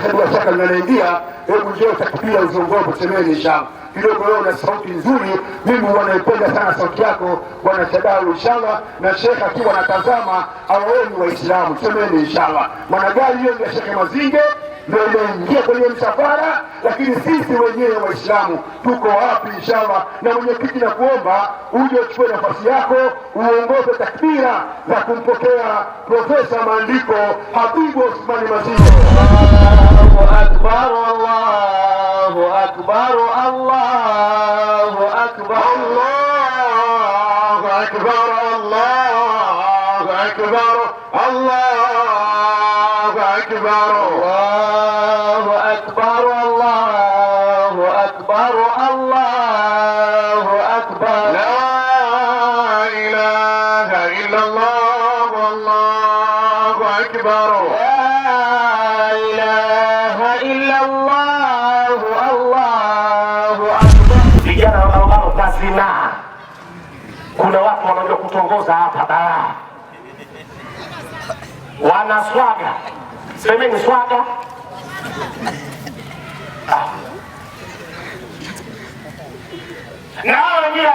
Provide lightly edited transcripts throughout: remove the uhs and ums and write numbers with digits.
shekhe bila shaka linaingia. Hebu njoo takbira uzongopo, semeni inshallah. Kidogo wewe una sauti nzuri, mimi wanaipenda sana sauti yako bwana Shadau inshallah, na shekhe akiwa anatazama awaoni Waislamu, semeni inshallah. Maana gari hiyo ya Shekhe Mazinge ndio imeingia kwenye msafara, lakini sisi wenyewe Waislamu tuko wapi inshallah? Na mwenyekiti, na kuomba uje uchukue nafasi yako uongoze takbira za kumpokea Profesa Maandiko Habibu Othmani Mazinge. Allahu akbar, Allahu akbar, Allahu akbar, Allahu akbar, Allahu akbar, Allahu akbar, Allahu akbar, Allahu akbar, Allahu akbar, la ilaha illa Allah, Allahu akbar, la ilaha illa Allah, Allahu akbar. Vijana ambao kazina, kuna watu wanajua kutongoza hapa bara, wana swaga, semeni swaga. Na wenyewe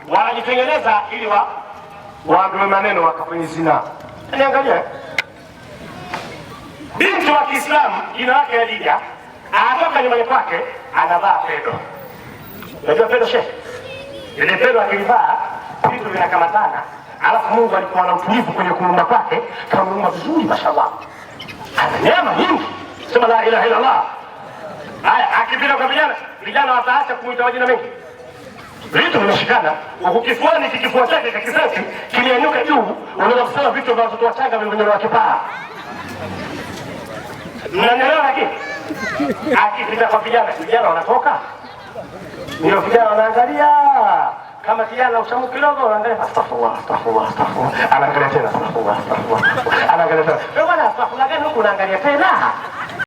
wanajitengeneza ili waambiwe maneno wakafanya zina. Niangalia binti wa Kiislamu, jina lake Khadija, anatoka nyumbani kwake anavaa pedo. Unajua pedo shehe? Ile pedo akivaa vitu vinakamatana, alafu Mungu alikuwa na utulivu kwenye kuumba kwake, kamuumba vizuri mashallah. Ana neema nyingi. Sema la ilaha illa Allah. Haya, akipita kwa vijana wataacha kumuita majina mengi. Vitu vinashikana, ukifuani kifua chake kakisasi kilianyuka juu, unaweza kusema vitu vya watoto wachanga vinavyolewa kipaa. Mnanielewa? Lakini akipita kwa vijana wanatoka, ndio vijana wanaangalia kama kijana ushamu kidogo, wanaangalia astaghfirullah, astaghfirullah, astaghfirullah, anaangalia tena astaghfirullah, astaghfirullah, anaangalia tena. Wewe bwana astaghfirullah gani huko unaangalia tena?